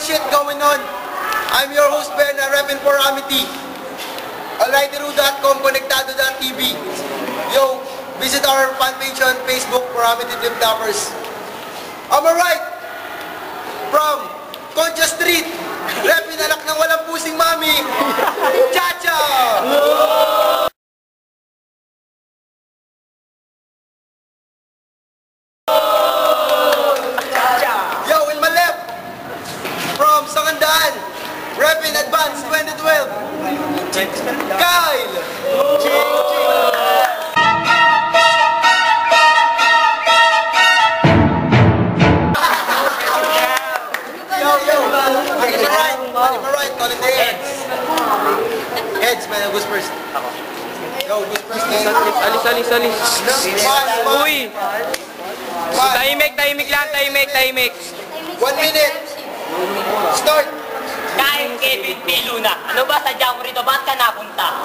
shit going on. I'm your host, Berna, repping for Amity. Alrightyru.com, Konektado.tv. Yo, visit our fan page on Facebook for Amity Flip Toppers. I'm alright. From Concha Street, repping anak ng walang pusing mami, Chacha! Yo, in my left, from Sangandaan, repping Advance 2012, Kyle! On my right, calling the heads. Heads, man. Who's first? Ako. Yo, who's first? Alis. Uy! Tahimik lang. 1 minute. Start. Kyle Kevin P. Luna, ano ba sadya mo rito? Bakit ka napunta?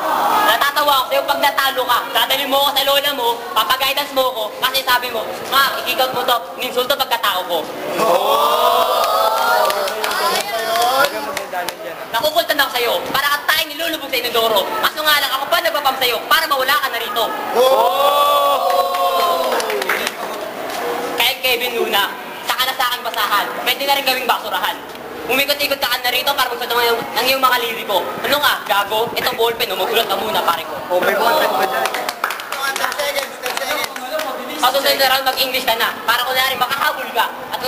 Natatawa ako sa'yo pag natalo ka. Dadali mo ako sa lola mo, papag-guidance mo ako, kasi sabi mo, ma, ikikaut mo to, ninsulto pagkatao ko. Nakukultan ako sa'yo, para ka tayong nilulubog sa inodoro. Kaso nga lang, ako pa nagpapam sa'yo, para mawala ka na rito. Kyle Kevin Luna, saka na sa aking basahan, pwede na rin gawing basurahan. Umikot-ikot ka na rito para magsuot ng iyong mga liriko. Ano nga, gago? Ito ballpen, umugulat ka muna, pare ko. Oh, may ballpen ba dyan? 10 seconds. Pasusunod na round, mag-English ka na. Para kunwari, makahabol ka. At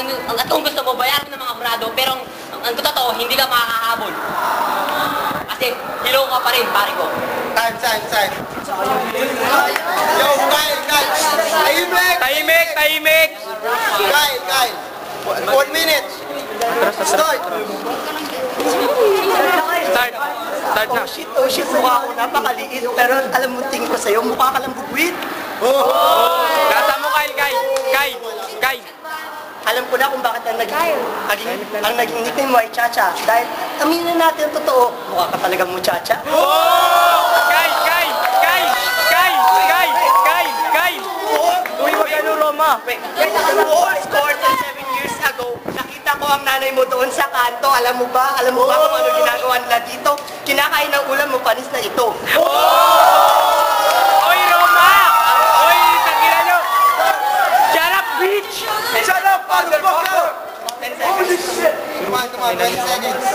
kung gusto mo, bayaran mo ng mga kurado, pero ang totoo, hindi ka makakahabol. Kasi, hilo ka pa rin, pare ko. Time. Yo, Kyle. Tahimik! Kyle. 1 minute. Start. Start na. Oh shit, mukha ako napakaliit. Pero alam mo, tingin ko sa'yo, mukha ka lang bugwit. Gasa mo, Kyle. Alam ko na kung bakit ang naging nickname mo ay Chacha. Dahil aminin natin ang totoo, mukha ka talagang muchacha. Kyle! Uy, wag ano, Roma. Scored 7 years ago. Nakita ko ang nanay mo doon sa kanto. Alam mo ba kung ano ginagawa nila dito? Kinakain ng ulam mo, panis na ito. Oy, Roma! Oy, tangina nyo! Shut up, bitch! Shut up, motherfucker! 10 seconds. Come on, 20 seconds.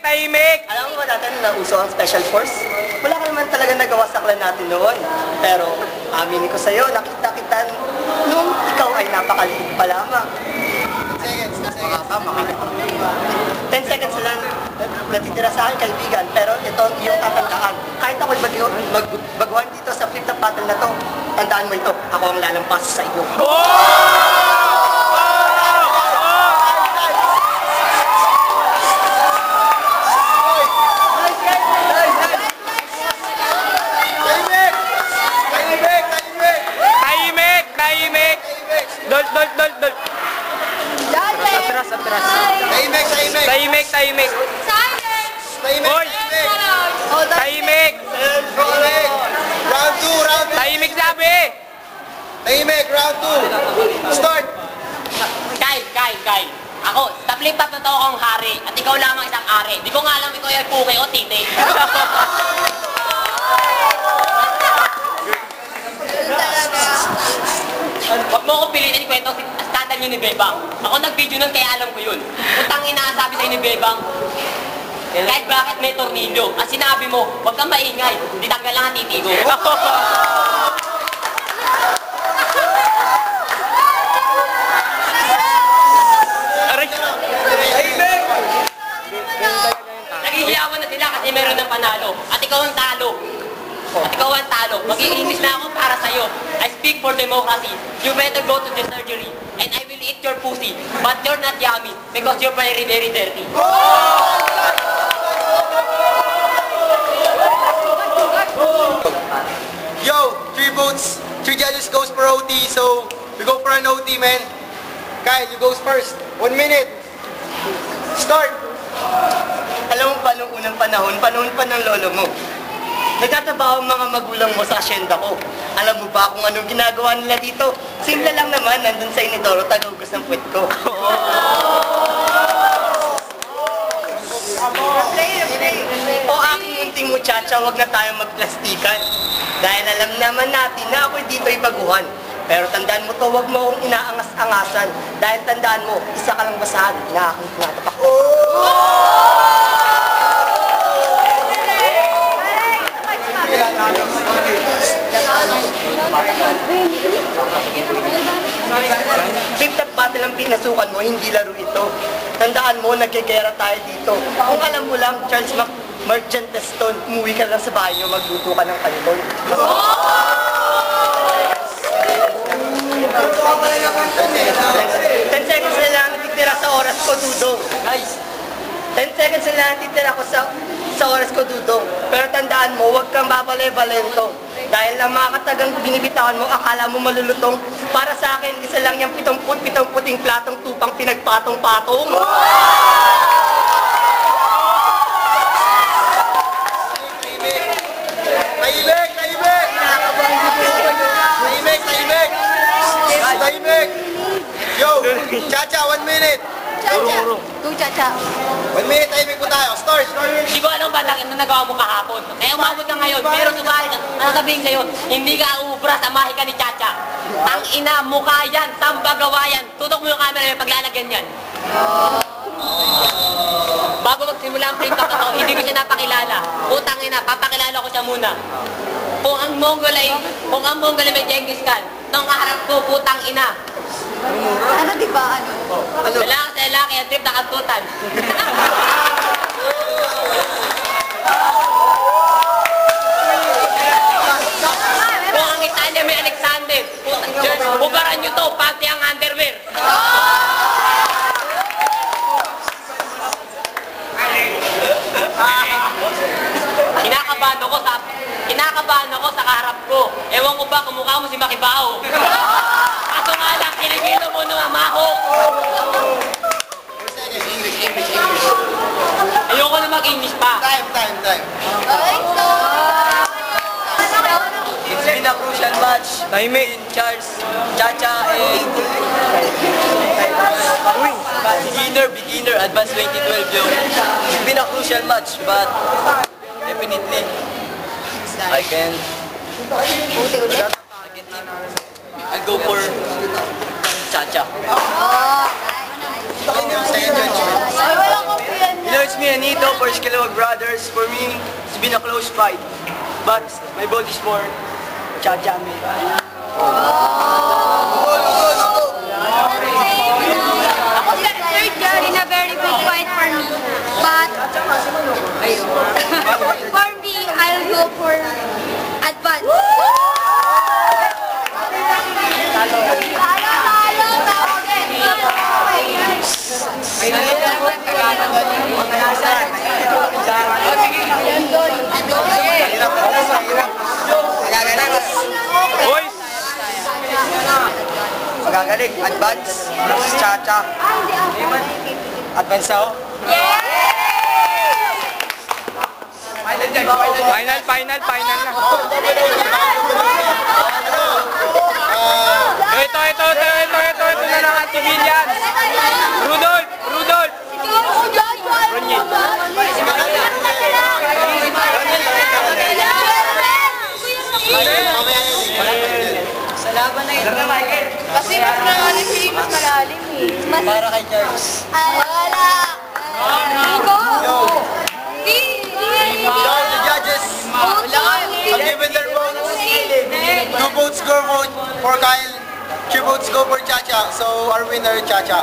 Tahimik! Alam mo ba dati na uso ang Special Force? Wala ka naman talaga nagawa sa clan natin noon. Pero aminin ko sa'yo, nakita kita nung ikaw ay napakaliit pa lamang. 10 10 seconds lang natitira sa akin, kaibigan. Pero ito ang iyong tatandaan. Kahit ako'y baguhan dito sa flip top battle na to, tandaan mo ito, ako ang lalampas sa iyo. Tahimik! Dol! Atras! Tahimik! Hoy! Tahimik! Round 2. Tahimik sabi! Tahimik, round 2. Start. Kyle. Ako, sa flip top na to akong hari, at ikaw lamang isang ari. Di ko nga alam ikaw ay puke o titi. Huwag mo akong pilitin kwento standard nyo ni Bebang. Ako nag-video nun kaya alam ko yun. Utang inaasabi sa'yo ni Bebang, kahit bakit may tornilyo. Ang sinabi mo, huwag kang maingay. Di tanggal lang ang titigo. Naghihiyawan na sila kasi meron ng panalo. At ikaw ang talo. Mag-i-English na ako para sa'yo. I speak for democracy. You better go to the surgery. And I will eat your pussy. But you're not yummy. Because you're very, very dirty. Yo, 3 votes. 3 judges goes for OT. So, we go for an OT, man. Kyle, you goes first. 1 minute. Start. Alam mo ba nung unang panahon pa ng lolo mo? Nagtatrabaho ang mga magulang mo sa asyenda ko. Alam mo ba kung anong ginagawa nila dito? Simple lang naman, nandun sa inidoro, tagaugas ng puwet ko. O aking munting muchacha, wag na tayong magplastikan. Dahil alam naman natin na ako'y dito'y baguhan. Pero tandaan mo to, wag mo akong inaangas-angasan. Dahil tandaan mo, isa ka lang basahan na aking tinatapak. Fifth at battle ang pinasukan mo, hindi laro ito. Tandaan mo, nagkikera tayo dito. Kung alam mo lang, Charles Merchant Stone, umuwi ka lang sa bahay nyo, magluto ka ng kanton. 10 seconds na lang natitira sa oras ko, Dudong. Guys, 10 seconds na lang natitira ko sa oras ko, Dudong. Pero tandaan mo, huwag kang babale-balento. Dahil ang mga katagang binibitawan mo, akala mo malulutong. Para sa akin, isa lang yung 7 puting platong tupang pinagpatong-patong. Tahimik! Yo! Chacha, 1 minute! Chacha! Go, Chacha! 1 minute, tahimik po tayo. Start! Hindi ko alam ba na nagawa mo kahapon. Kaya umabot ka ngayon. Pero subalit, ang sabihin sa'yo, hindi ka uubra sa mahi ka ni Chacha. Ang ina, mukha yan, samba gawa yan. Tutok mo yung camera yung paglalagyan yan. Bago magsimula ang print ko, hindi ko siya napakilala. Putang ina, papakilala ko siya muna. Kung ang Mongol ay may Genghis Khan, nung kaharap ko, putang ina. Ano, di ba? Ano? Lalaki sa lalaki, ang trip na kantutan. Kung ang Italia may Alexander, bubaran nyo to, pati ang underwear. Kinakabahan ako sa kaharap ko. Ewan ko ba, kumukha mo si Makibao. Kaso nga lang, kiligilo mo nung amaho. Ayoko na mag-English pa. Time. Okay, so... It's been a crucial match. Tahimik, Charles, Chacha, and... Beginner, Advanced 2012 yung. It's been a crucial match, but definitely, I can I'll go for Chacha. Ay, walang kumpiyan You know, it's me and Nito for Skilawag Brothers. For me, it's been a close fight. But my vote is for Chacha. Ako third year in a very big fight for me. But for me, I'll go for advance. Boys! Magagaling, advance, Chacha. Advance ako? Final na. Ito na lang ang civilian. Rudolph! Ronyin. Sa laban na ito. Kasi mas malalim eh. Para kay Charles. Wala. Go! Now the judges have given their votes. 2 votes go for Kyle, 3 votes go for Chacha. So our winner, Chacha.